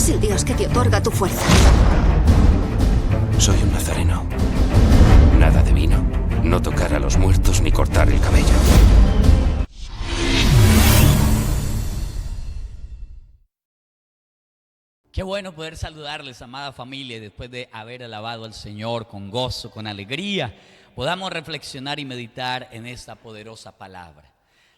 es el Dios que te otorga tu fuerza. Soy un nazareno. Nada de vino, no tocar a los muertos ni cortar el cabello. Qué bueno poder saludarles, amada familia, y después de haber alabado al Señor con gozo, con alegría, podamos reflexionar y meditar en esta poderosa palabra.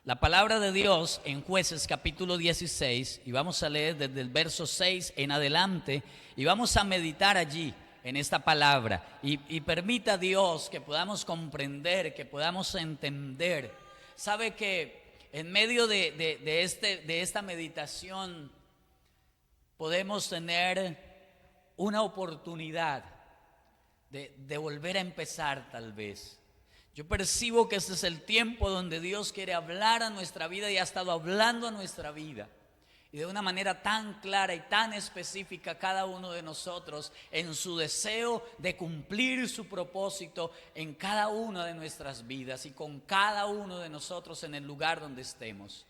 La palabra de Dios en Jueces capítulo 16, y vamos a leer desde el verso 6 en adelante, y vamos a meditar allí en esta palabra, y permita Dios que podamos comprender, que podamos entender. Sabe que en medio de esta meditación podemos tener una oportunidad de volver a empezar tal vez. Yo percibo que este es el tiempo donde Dios quiere hablar a nuestra vida y ha estado hablando a nuestra vida. Y de una manera tan clara y tan específica cada uno de nosotros en su deseo de cumplir su propósito en cada una de nuestras vidas y con cada uno de nosotros en el lugar donde estemos.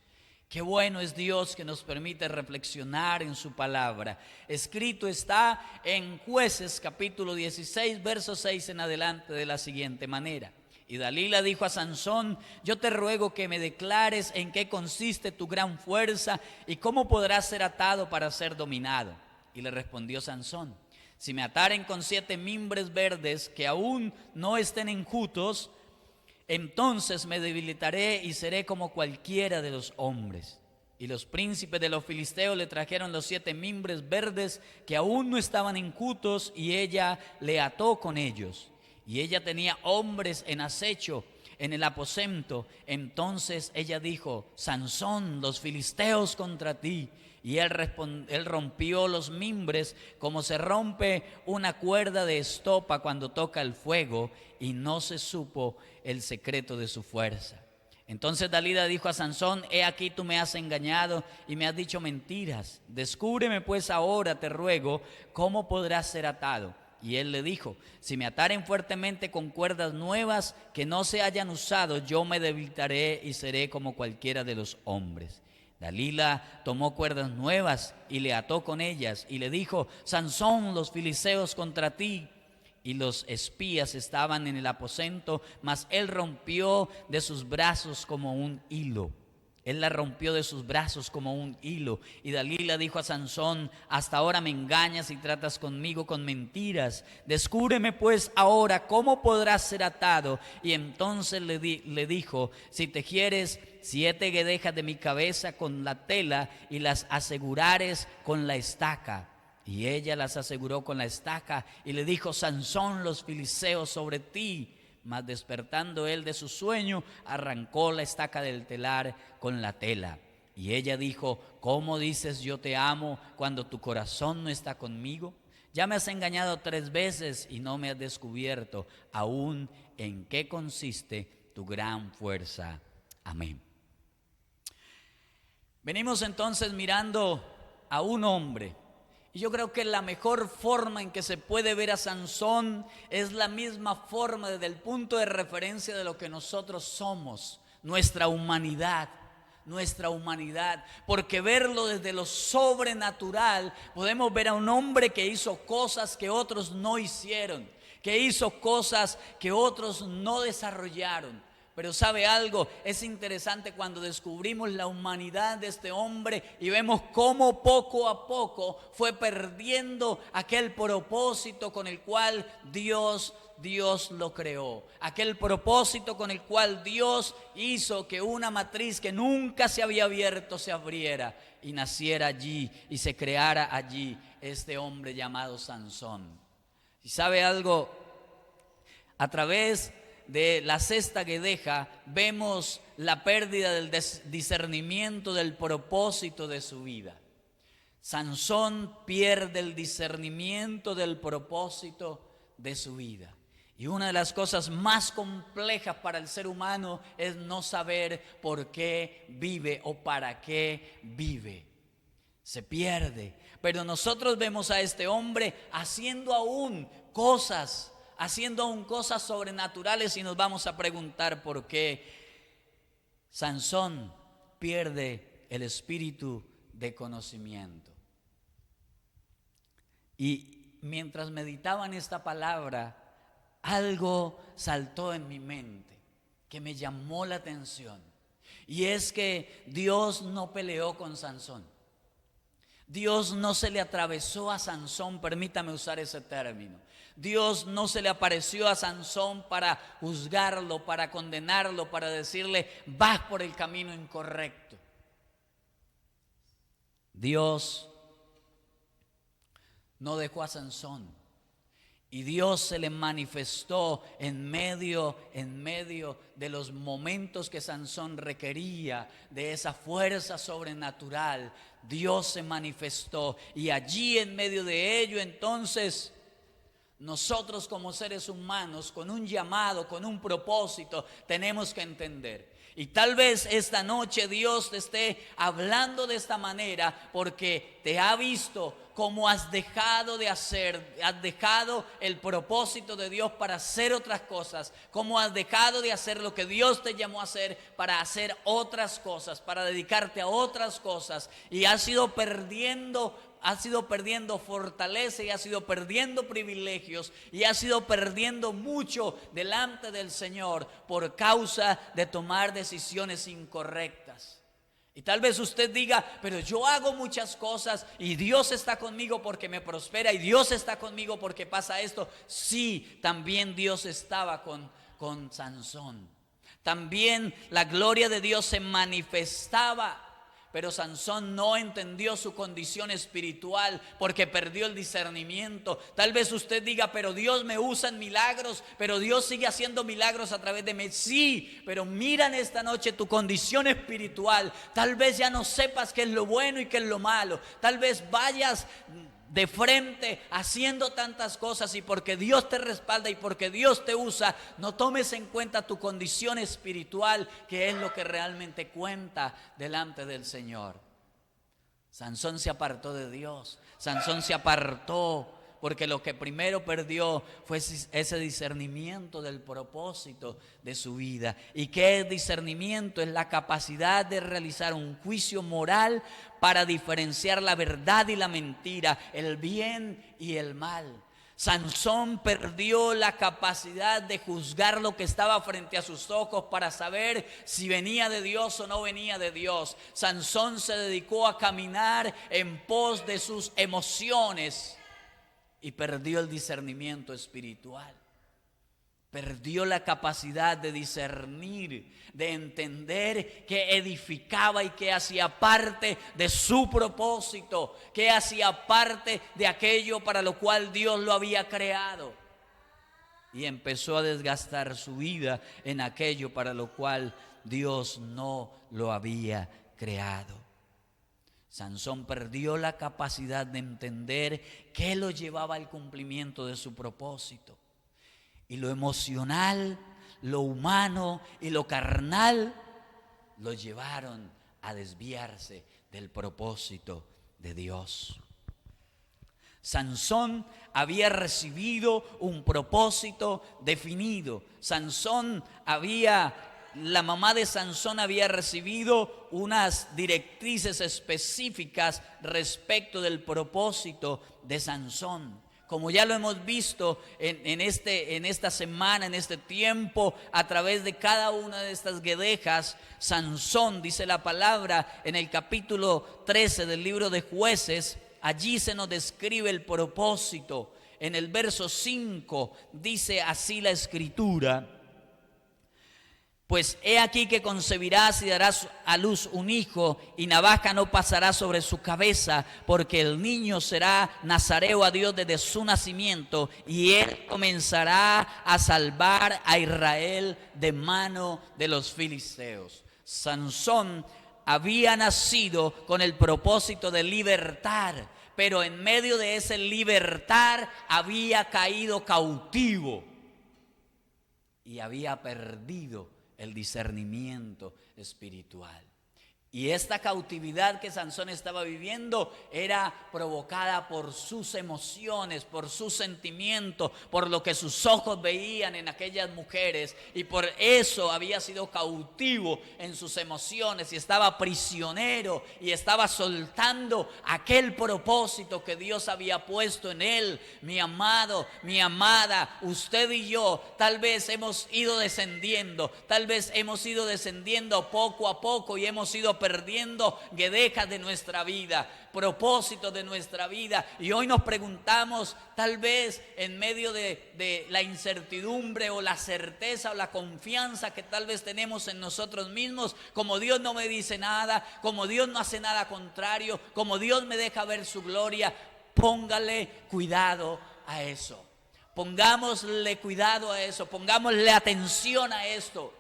Qué bueno es Dios que nos permite reflexionar en su palabra. Escrito está en Jueces capítulo 16, verso 6 en adelante de la siguiente manera. Y Dalila dijo a Sansón: yo te ruego que me declares en qué consiste tu gran fuerza y cómo podrás ser atado para ser dominado. Y le respondió Sansón: si me ataren con 7 mimbres verdes que aún no estén enjutos, entonces me debilitaré y seré como cualquiera de los hombres. Y los príncipes de los filisteos le trajeron los 7 mimbres verdes que aún no estaban enjutos, y ella le ató con ellos. Y ella tenía hombres en acecho en el aposento. Entonces ella dijo: Sansón, los filisteos contra ti. Y él rompió los mimbres como se rompe una cuerda de estopa cuando toca el fuego, y no se supo el secreto de su fuerza. Entonces Dalila dijo a Sansón: he aquí tú me has engañado y me has dicho mentiras. Descúbreme pues ahora, te ruego, cómo podrás ser atado. Y él le dijo: si me ataren fuertemente con cuerdas nuevas que no se hayan usado, yo me debilitaré y seré como cualquiera de los hombres. Dalila tomó cuerdas nuevas y le ató con ellas, y le dijo: Sansón, los filisteos contra ti. Y los espías estaban en el aposento, mas él rompió de sus brazos como un hilo. Él la rompió de sus brazos como un hilo. Y Dalila dijo a Sansón: hasta ahora me engañas y tratas conmigo con mentiras. Descúbreme pues ahora cómo podrás ser atado. Y entonces le dijo: si tejieres 7 guedejas de mi cabeza con la tela y las asegurares con la estaca. Y ella las aseguró con la estaca, y le dijo: Sansón, los filisteos sobre ti. Mas despertando él de su sueño, arrancó la estaca del telar con la tela. Y ella dijo: ¿cómo dices yo te amo cuando tu corazón no está conmigo? Ya me has engañado 3 veces y no me has descubierto aún en qué consiste tu gran fuerza. Amén. Venimos entonces mirando a un hombre. Y yo creo que la mejor forma en que se puede ver a Sansón es la misma forma desde el punto de referencia de lo que nosotros somos, nuestra humanidad. Porque verlo desde lo sobrenatural, podemos ver a un hombre que hizo cosas que otros no hicieron, que hizo cosas que otros no desarrollaron. Pero ¿sabe algo? Es interesante cuando descubrimos la humanidad de este hombre y vemos cómo poco a poco fue perdiendo aquel propósito con el cual Dios lo creó. Aquel propósito con el cual Dios hizo que una matriz que nunca se había abierto se abriera y naciera allí y se creara allí este hombre llamado Sansón. ¿Y sabe algo? A través de la 6ª guedeja vemos la pérdida del discernimiento del propósito de su vida. Sansón pierde el discernimiento del propósito de su vida. Y una de las cosas más complejas para el ser humano es no saber por qué vive o para qué vive. Se pierde. Pero nosotros vemos a este hombre haciendo aún cosas sobrenaturales, y nos vamos a preguntar por qué. Sansón pierde el espíritu de conocimiento. Y mientras meditaba en esta palabra, algo saltó en mi mente que me llamó la atención. Y es que Dios no peleó con Sansón. Dios no se le atravesó a Sansón, permítame usar ese término. Dios no se le apareció a Sansón para juzgarlo, para condenarlo, para decirle, vas por el camino incorrecto. Dios no dejó a Sansón. Y Dios se le manifestó en medio de los momentos que Sansón requería, de esa fuerza sobrenatural. Dios se manifestó, y allí en medio de ello entonces nosotros como seres humanos, con un llamado, con un propósito, tenemos que entender. Y tal vez esta noche Dios te esté hablando de esta manera porque te ha visto cómo has dejado de hacer, has dejado el propósito de Dios para hacer otras cosas, cómo has dejado de hacer lo que Dios te llamó a hacer para hacer otras cosas, para dedicarte a otras cosas, y has ido perdiendo fortaleza, y has ido perdiendo privilegios, y has ido perdiendo mucho delante del Señor por causa de tomar decisiones incorrectas. Y tal vez usted diga, pero yo hago muchas cosas y Dios está conmigo porque me prospera, y Dios está conmigo porque pasa esto. Sí, también Dios estaba con Sansón. También la gloria de Dios se manifestaba. Pero Sansón no entendió su condición espiritual porque perdió el discernimiento. Tal vez usted diga, pero Dios me usa en milagros, pero Dios sigue haciendo milagros a través de mí. Sí, pero mira en esta noche tu condición espiritual. Tal vez ya no sepas qué es lo bueno y qué es lo malo. Tal vez vayas de frente haciendo tantas cosas, y porque Dios te respalda y porque Dios te usa, no tomes en cuenta tu condición espiritual, que es lo que realmente cuenta delante del Señor. Sansón se apartó de Dios. Sansón se apartó porque lo que primero perdió fue ese discernimiento del propósito de su vida. ¿Y qué es discernimiento? Es la capacidad de realizar un juicio moral para diferenciar la verdad y la mentira, el bien y el mal. Sansón perdió la capacidad de juzgar lo que estaba frente a sus ojos para saber si venía de Dios o no venía de Dios. Sansón se dedicó a caminar en pos de sus emociones y perdió el discernimiento espiritual. Perdió la capacidad de discernir, de entender qué edificaba y qué hacía parte de su propósito, qué hacía parte de aquello para lo cual Dios lo había creado. Y empezó a desgastar su vida en aquello para lo cual Dios no lo había creado. Sansón perdió la capacidad de entender qué lo llevaba al cumplimiento de su propósito. Y lo emocional, lo humano y lo carnal lo llevaron a desviarse del propósito de Dios. Sansón había recibido un propósito definido. La mamá de Sansón había recibido unas directrices específicas respecto del propósito de Sansón. Como ya lo hemos visto en esta semana, en este tiempo, a través de cada una de estas guedejas, Sansón, dice la palabra en el capítulo 13 del libro de Jueces, allí se nos describe el propósito. En el verso 5 dice así la Escritura: pues he aquí que concebirás y darás a luz un hijo, y navaja no pasará sobre su cabeza, porque el niño será nazareo a Dios desde su nacimiento, y él comenzará a salvar a Israel de mano de los filisteos. Sansón había nacido con el propósito de libertar, pero en medio de ese libertar había caído cautivo y había perdido el discernimiento espiritual. Y esta cautividad que Sansón estaba viviendo era provocada por sus emociones, por sus sentimientos, por lo que sus ojos veían en aquellas mujeres. Y por eso había sido cautivo en sus emociones y estaba prisionero y estaba soltando aquel propósito que Dios había puesto en él. Mi amado, mi amada, usted y yo tal vez hemos ido descendiendo, poco a poco y hemos ido perdiendo guedejas de nuestra vida, propósitos de nuestra vida, y hoy nos preguntamos, tal vez en medio de la incertidumbre o la certeza o la confianza que tal vez tenemos en nosotros mismos, como Dios no me dice nada, como Dios no hace nada contrario, como Dios me deja ver su gloria. Póngale cuidado a eso, pongámosle cuidado a eso, pongámosle atención a esto.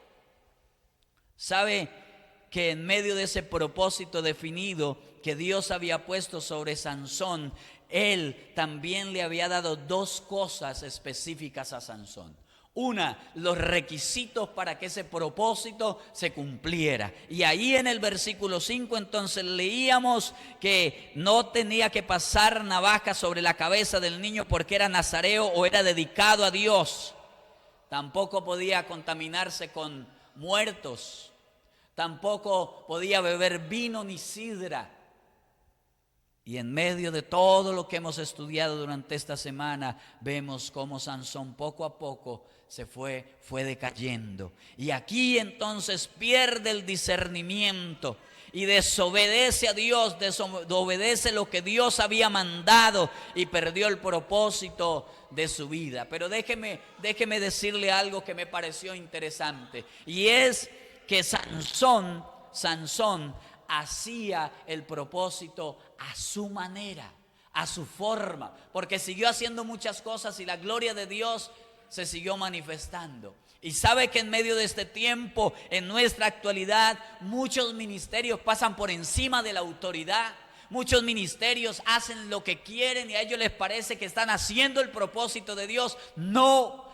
¿Sabe que en medio de ese propósito definido que Dios había puesto sobre Sansón, Él también le había dado dos cosas específicas a Sansón? Una, los requisitos para que ese propósito se cumpliera. Y ahí en el versículo 5 entonces leíamos que no tenía que pasar navaja sobre la cabeza del niño porque era nazareo o era dedicado a Dios. Tampoco podía contaminarse con muertos. Tampoco podía beber vino ni sidra. Y en medio de todo lo que hemos estudiado durante esta semana, vemos cómo Sansón poco a poco se fue decayendo. Y aquí entonces pierde el discernimiento y desobedece a Dios, desobedece lo que Dios había mandado y perdió el propósito de su vida. Pero déjeme decirle algo que me pareció interesante, y es que Sansón hacía el propósito a su manera, a su forma, porque siguió haciendo muchas cosas y la gloria de Dios se siguió manifestando. Y sabe que en medio de este tiempo, en nuestra actualidad, muchos ministerios pasan por encima de la autoridad. Muchos ministerios hacen lo que quieren y a ellos les parece que están haciendo el propósito de Dios. No.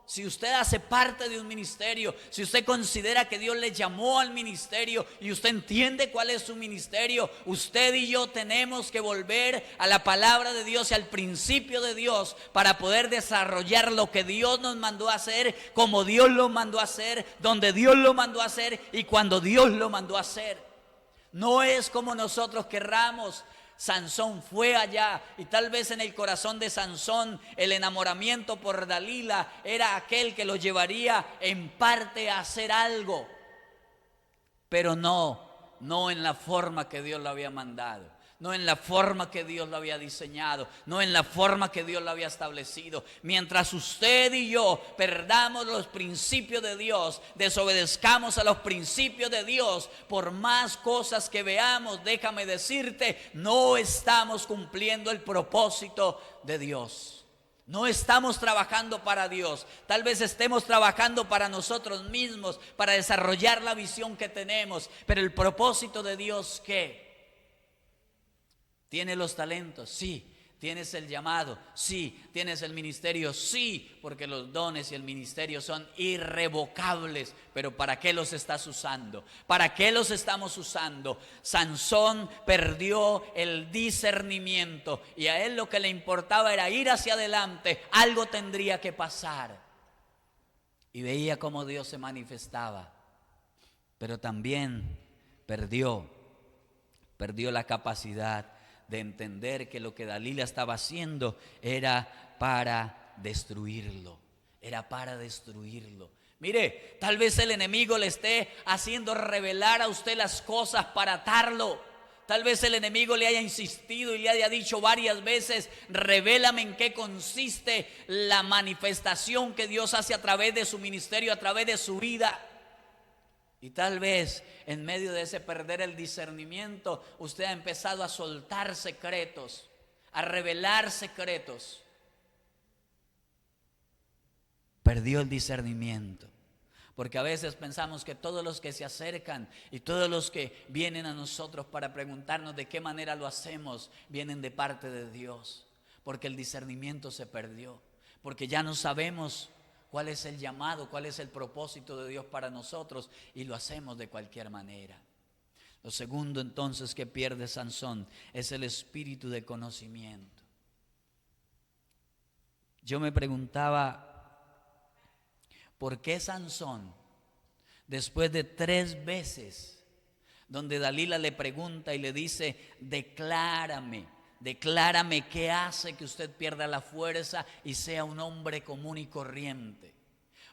Si usted hace parte de un ministerio, si usted considera que Dios le llamó al ministerio y usted entiende cuál es su ministerio, usted y yo tenemos que volver a la palabra de Dios y al principio de Dios para poder desarrollar lo que Dios nos mandó a hacer, como Dios lo mandó a hacer, donde Dios lo mandó a hacer y cuando Dios lo mandó a hacer. No es como nosotros querramos. Sansón fue allá y tal vez en el corazón de Sansón el enamoramiento por Dalila era aquel que lo llevaría en parte a hacer algo, pero no en la forma que Dios lo había mandado. No en la forma que Dios lo había diseñado, no en la forma que Dios lo había establecido. Mientras usted y yo perdamos los principios de Dios, desobedezcamos a los principios de Dios, por más cosas que veamos, déjame decirte, no estamos cumpliendo el propósito de Dios. No estamos trabajando para Dios. Tal vez estemos trabajando para nosotros mismos, para desarrollar la visión que tenemos, pero el propósito de Dios, ¿qué? ¿Tienes los talentos? Sí. ¿Tienes el llamado? Sí. ¿Tienes el ministerio? Sí, porque los dones y el ministerio son irrevocables. Pero ¿para qué los estás usando? ¿Para qué los estamos usando? Sansón perdió el discernimiento y a él lo que le importaba era ir hacia adelante. Algo tendría que pasar. Y veía cómo Dios se manifestaba. Pero también perdió la capacidad de entender que lo que Dalila estaba haciendo era para destruirlo. Mire, tal vez el enemigo le esté haciendo revelar a usted las cosas para atarlo. Tal vez el enemigo le haya insistido y le haya dicho varias veces: revélame en qué consiste la manifestación que Dios hace a través de su ministerio, a través de su vida. Y tal vez en medio de ese perder el discernimiento, usted ha empezado a soltar secretos, a revelar secretos. Perdió el discernimiento. Porque a veces pensamos que todos los que se acercan y todos los que vienen a nosotros para preguntarnos de qué manera lo hacemos, vienen de parte de Dios. Porque el discernimiento se perdió. Porque ya no sabemos cuál es el llamado, cuál es el propósito de Dios para nosotros, y lo hacemos de cualquier manera. Lo segundo entonces que pierde Sansón es el espíritu de conocimiento. Yo me preguntaba, ¿por qué Sansón, después de 3 veces, donde Dalila le pregunta y le dice, declárame qué hace que usted pierda la fuerza y sea un hombre común y corriente?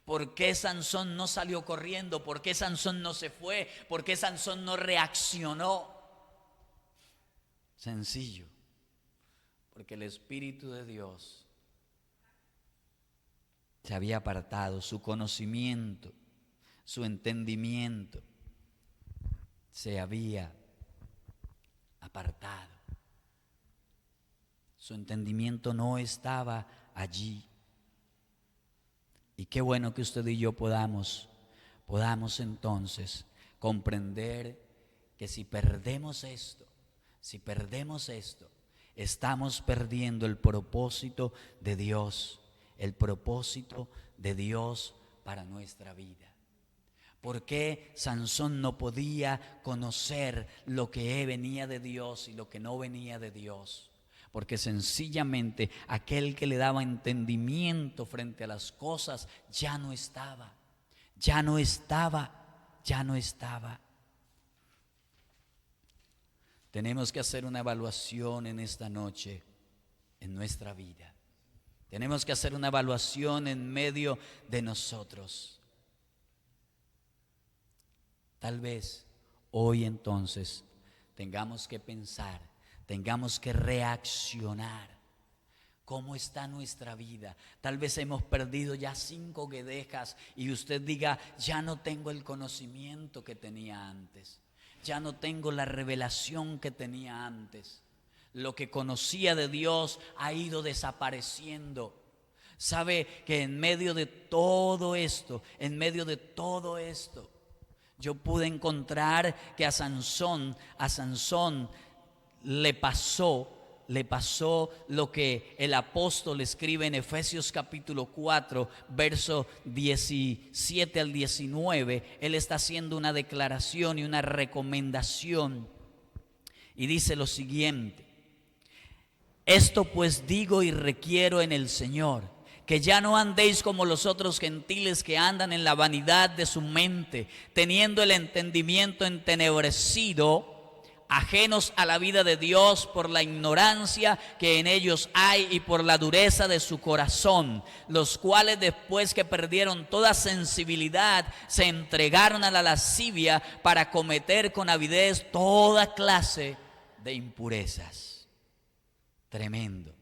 ¿Por qué Sansón no salió corriendo? ¿Por qué Sansón no se fue? ¿Por qué Sansón no reaccionó? Sencillo, porque el Espíritu de Dios se había apartado, su conocimiento, su entendimiento se había apartado. Su entendimiento no estaba allí. Y qué bueno que usted y yo podamos entonces comprender que si perdemos esto, estamos perdiendo el propósito de Dios, para nuestra vida. ¿Por qué Sansón no podía conocer lo que venía de Dios y lo que no venía de Dios? Porque sencillamente aquel que le daba entendimiento frente a las cosas ya no estaba. Tenemos que hacer una evaluación en esta noche en nuestra vida. Tenemos que hacer una evaluación en medio de nosotros. Tal vez hoy entonces tengamos que pensar, tengamos que reaccionar. ¿Cómo está nuestra vida? Tal vez hemos perdido ya 5 guedejas y usted diga, ya no tengo el conocimiento que tenía antes. Ya no tengo la revelación que tenía antes. Lo que conocía de Dios ha ido desapareciendo. Sabe que en medio de todo esto, yo pude encontrar que a Sansón le pasó lo que el apóstol escribe en Efesios capítulo 4, verso 17 al 19. Él está haciendo una declaración y una recomendación y dice lo siguiente: esto pues digo y requiero en el Señor, que ya no andéis como los otros gentiles que andan en la vanidad de su mente, teniendo el entendimiento entenebrecido, ajenos a la vida de Dios por la ignorancia que en ellos hay y por la dureza de su corazón, los cuales después que perdieron toda sensibilidad se entregaron a la lascivia para cometer con avidez toda clase de impurezas. Tremendo.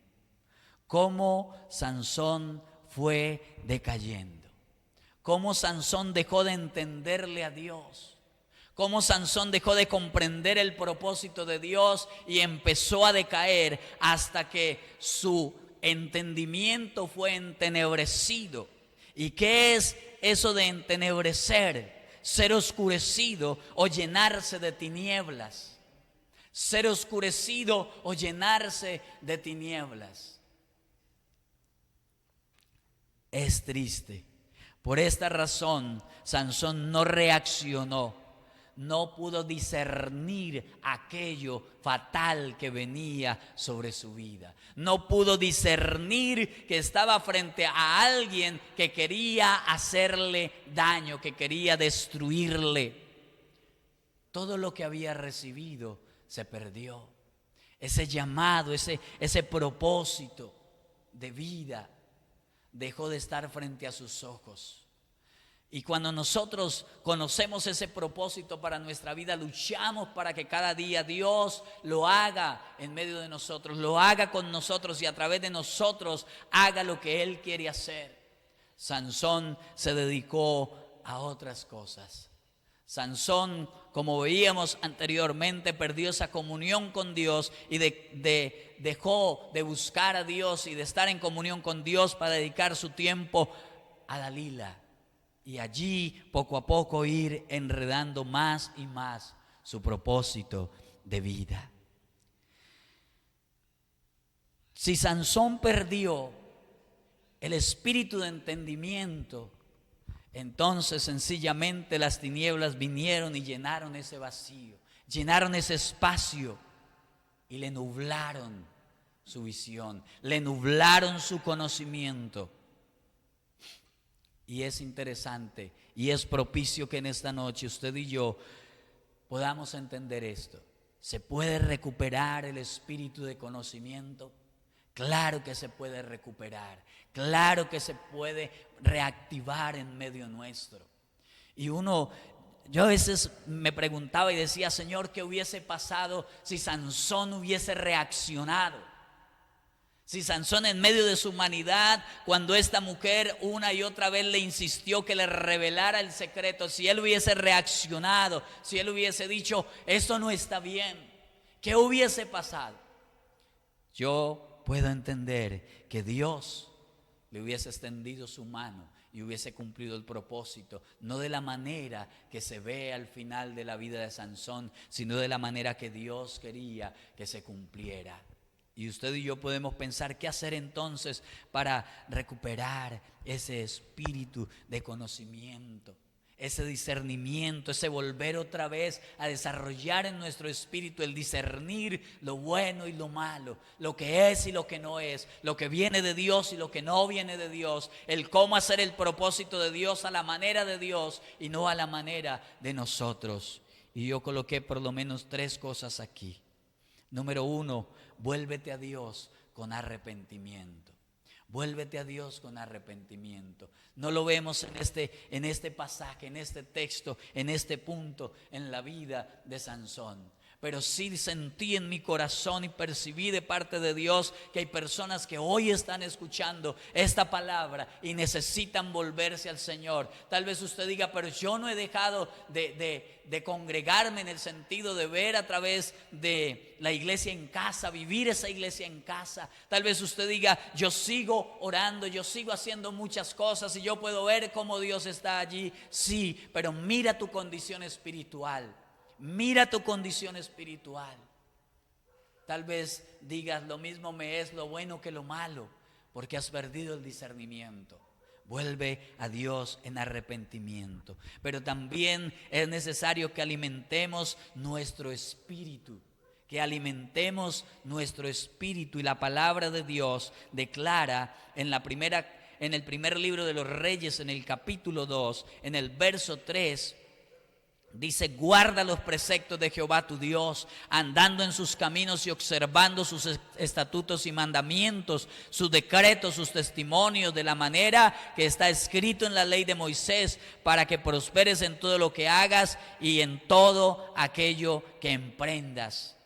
Cómo Sansón fue decayendo, cómo Sansón dejó de entenderle a Dios, cómo Sansón dejó de comprender el propósito de Dios y empezó a decaer hasta que su entendimiento fue entenebrecido. ¿Y qué es eso de entenebrecer? Ser oscurecido o llenarse de tinieblas. Ser oscurecido o llenarse de tinieblas. Es triste. Por esta razón, Sansón no reaccionó, no pudo discernir aquello fatal que venía sobre su vida. No pudo discernir que estaba frente a alguien que quería hacerle daño, que quería destruirle. Todo lo que había recibido se perdió. Ese llamado, ese propósito de vida dejó de estar frente a sus ojos. Y cuando nosotros conocemos ese propósito para nuestra vida, luchamos para que cada día Dios lo haga en medio de nosotros, lo haga con nosotros y a través de nosotros haga lo que Él quiere hacer. Sansón se dedicó a otras cosas. Sansón, como veíamos anteriormente, perdió esa comunión con Dios y dejó de buscar a Dios y de estar en comunión con Dios para dedicar su tiempo a Dalila. Y allí poco a poco ir enredando más y más su propósito de vida. Si Sansón perdió el espíritu de entendimiento, entonces sencillamente las tinieblas vinieron y llenaron ese vacío, llenaron ese espacio y le nublaron su visión, le nublaron su conocimiento. Y es interesante y es propicio que en esta noche usted y yo podamos entender esto. ¿Se puede recuperar el espíritu de conocimiento? Claro que se puede recuperar, claro que se puede reactivar en medio nuestro. Y yo a veces me preguntaba y decía, Señor, ¿qué hubiese pasado si Sansón hubiese reaccionado? Si Sansón, en medio de su humanidad, cuando esta mujer una y otra vez le insistió que le revelara el secreto, si él hubiese reaccionado, si él hubiese dicho, esto no está bien, ¿qué hubiese pasado? Yo puedo entender que Dios le hubiese extendido su mano y hubiese cumplido el propósito, no de la manera que se ve al final de la vida de Sansón, sino de la manera que Dios quería que se cumpliera. Y usted y yo podemos pensar qué hacer entonces para recuperar ese espíritu de conocimiento, ese discernimiento, ese volver otra vez a desarrollar en nuestro espíritu el discernir lo bueno y lo malo, lo que es y lo que no es, lo que viene de Dios y lo que no viene de Dios, el cómo hacer el propósito de Dios a la manera de Dios y no a la manera de nosotros. Y yo coloqué por lo menos 3 cosas aquí. Número 1, vuélvete a Dios con arrepentimiento. Vuélvete a Dios con arrepentimiento. No lo vemos en este pasaje, en este texto, en este punto, en la vida de Sansón. Pero sí sentí en mi corazón y percibí de parte de Dios que hay personas que hoy están escuchando esta palabra y necesitan volverse al Señor. Tal vez usted diga, pero yo no he dejado de congregarme, en el sentido de ver a través de la iglesia en casa, vivir esa iglesia en casa. Tal vez usted diga, yo sigo orando, yo sigo haciendo muchas cosas y yo puedo ver cómo Dios está allí. Sí, pero mira tu condición espiritual. Mira tu condición espiritual. Tal vez digas, lo mismo me es lo bueno que lo malo, porque has perdido el discernimiento. Vuelve a Dios en arrepentimiento. Pero también es necesario que alimentemos nuestro espíritu. Que alimentemos nuestro espíritu. Y la palabra de Dios declara en el primer libro de los Reyes, en el capítulo 2, en el verso 3, dice, guarda los preceptos de Jehová tu Dios, andando en sus caminos y observando sus estatutos y mandamientos, sus decretos, sus testimonios, de la manera que está escrito en la ley de Moisés, para que prosperes en todo lo que hagas y en todo aquello que emprendas.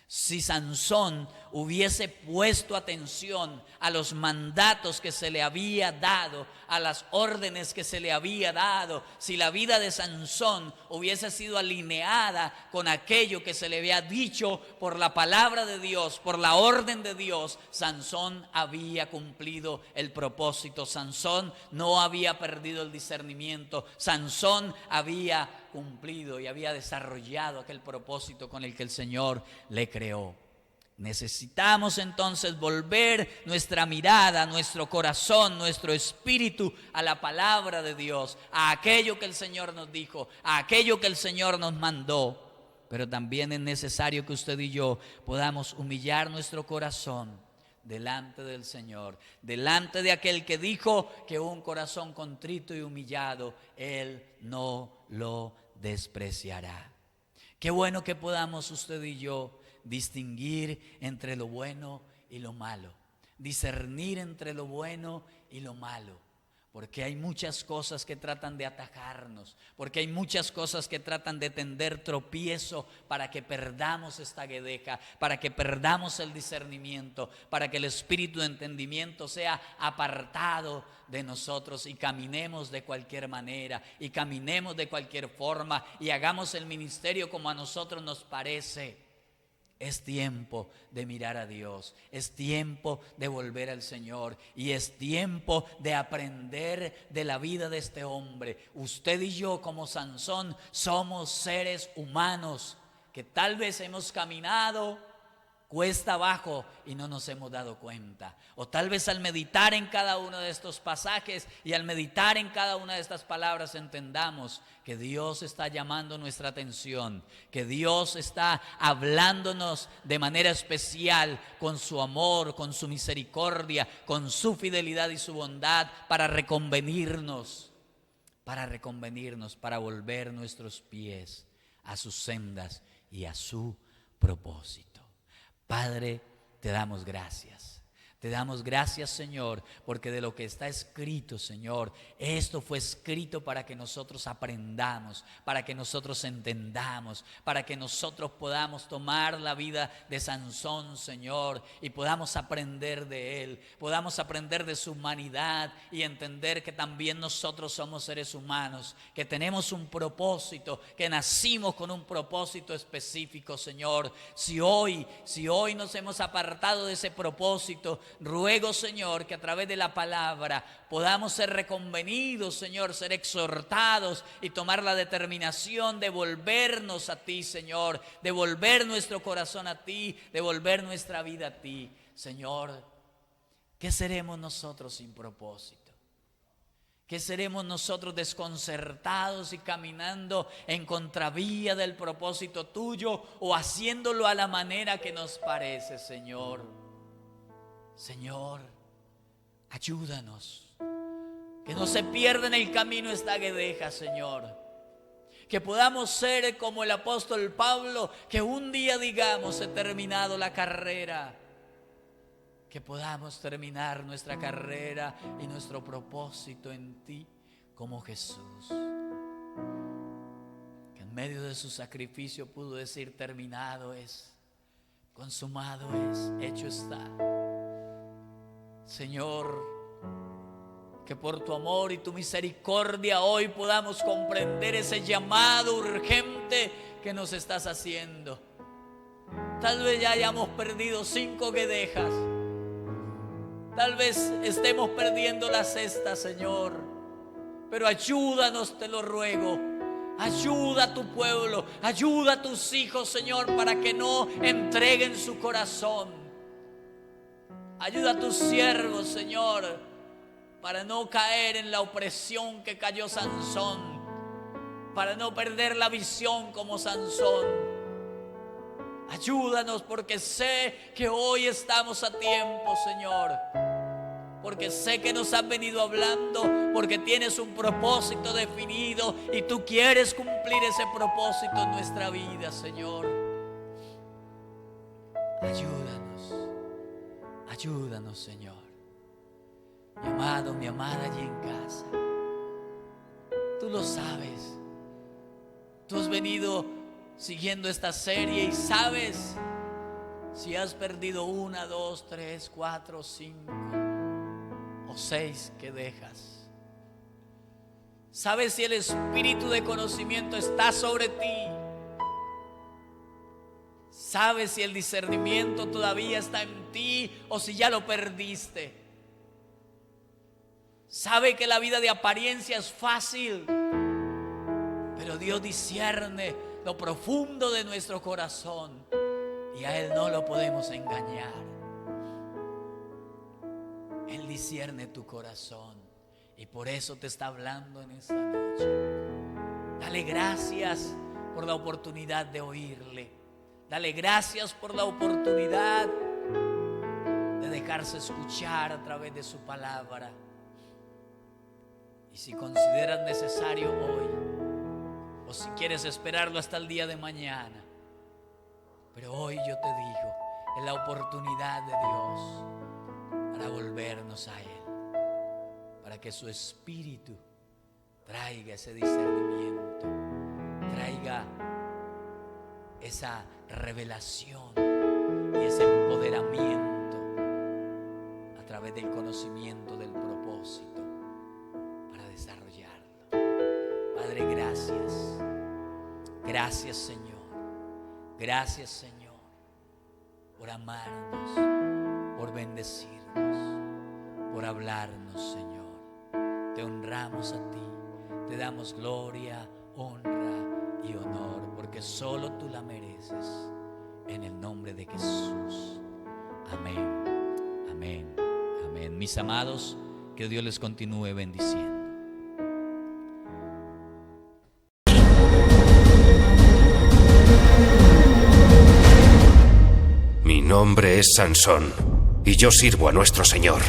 Si Sansón hubiese puesto atención a los mandatos que se le había dado, a las órdenes que se le había dado, si la vida de Sansón hubiese sido alineada con aquello que se le había dicho por la palabra de Dios, por la orden de Dios, Sansón había cumplido el propósito. Sansón no había perdido el discernimiento. Sansón había cumplido y había desarrollado aquel propósito con el que el Señor le creó. Necesitamos entonces volver nuestra mirada, nuestro corazón, nuestro espíritu a la palabra de Dios, a aquello que el Señor nos dijo, a aquello que el Señor nos mandó. Pero también es necesario que usted y yo podamos humillar nuestro corazón delante del Señor, delante de aquel que dijo que un corazón contrito y humillado Él no lo despreciará. Qué bueno que podamos usted y yo distinguir entre lo bueno y lo malo, discernir entre lo bueno y lo malo, porque hay muchas cosas que tratan de atajarnos, porque hay muchas cosas que tratan de tender tropiezo para que perdamos esta guedeja, para que perdamos el discernimiento, para que el espíritu de entendimiento sea apartado de nosotros y caminemos de cualquier manera y caminemos de cualquier forma y hagamos el ministerio como a nosotros nos parece. Es tiempo de mirar a Dios, es tiempo de volver al Señor y es tiempo de aprender de la vida de este hombre. Usted y yo, como Sansón, somos seres humanos que tal vez hemos caminado cuesta abajo y no nos hemos dado cuenta. O tal vez al meditar en cada uno de estos pasajes y al meditar en cada una de estas palabras entendamos que Dios está llamando nuestra atención, que Dios está hablándonos de manera especial con su amor, con su misericordia, con su fidelidad y su bondad para reconvenirnos, para volver nuestros pies a sus sendas y a su propósito. Padre, te damos gracias. Te damos gracias, Señor, porque de lo que está escrito, Señor, esto fue escrito para que nosotros aprendamos, para que nosotros entendamos, para que nosotros podamos tomar la vida de Sansón, Señor, y podamos aprender de él, podamos aprender de su humanidad y entender que también nosotros somos seres humanos, que tenemos un propósito, que nacimos con un propósito específico, Señor. Si hoy nos hemos apartado de ese propósito, ruego, Señor, que a través de la palabra podamos ser reconvenidos, Señor, ser exhortados y tomar la determinación de volvernos a ti, Señor, de volver nuestro corazón a ti, de volver nuestra vida a ti. Señor, ¿qué seremos nosotros sin propósito? ¿Qué seremos nosotros desconcertados y caminando en contravía del propósito tuyo o haciéndolo a la manera que nos parece, Señor? Señor, ayúdanos, que no se pierda en el camino esta guedeja, Señor. Que podamos ser como el apóstol Pablo, que un día digamos: he terminado la carrera. Que podamos terminar nuestra carrera y nuestro propósito en ti como Jesús, que en medio de su sacrificio pudo decir: terminado es, consumado es, hecho está. Señor, que por tu amor y tu misericordia hoy podamos comprender ese llamado urgente que nos estás haciendo. Tal vez ya hayamos perdido 5 guedejas, tal vez estemos perdiendo la sexta, Señor, pero ayúdanos, te lo ruego. Ayuda a tu pueblo, ayuda a tus hijos, Señor, para que no entreguen su corazón. Ayuda a tus siervos, Señor, para no caer en la opresión que cayó Sansón, para no perder la visión como Sansón. Ayúdanos, porque sé que hoy estamos a tiempo, Señor, porque sé que nos has venido hablando, porque tienes un propósito definido y tú quieres cumplir ese propósito en nuestra vida, Señor. Ayúdanos, Señor. Mi amado, mi amada allí en casa, tú lo sabes. Tú has venido siguiendo esta serie y sabes si has perdido 1, 2, 3, 4, 5 o 6 que dejas. Sabes si el espíritu de conocimiento está sobre ti. Sabes si el discernimiento todavía está en ti o si ya lo perdiste. Sabe que la vida de apariencia es fácil, pero Dios discierne lo profundo de nuestro corazón y a Él no lo podemos engañar. Él discierne tu corazón y por eso te está hablando en esta noche. Dale gracias por la oportunidad de oírle. Dale gracias por la oportunidad de dejarse escuchar a través de su palabra. Y si consideras necesario hoy, o si quieres esperarlo hasta el día de mañana, pero hoy yo te digo, es la oportunidad de Dios para volvernos a Él, para que su Espíritu traiga ese discernimiento, traiga esa revelación y ese empoderamiento a través del conocimiento del propósito para desarrollarlo. Padre, gracias. Gracias, Señor. Gracias, Señor, por amarnos, por bendecirnos, por hablarnos, Señor. Te honramos a ti, te damos gloria, honra y honor, porque solo tú la mereces. En el nombre nombre de Jesús. Amén, amén, amén. Mis amados, que Dios les continúe bendiciendo. Mi nombre es Sansón, y yo sirvo a nuestro Señor.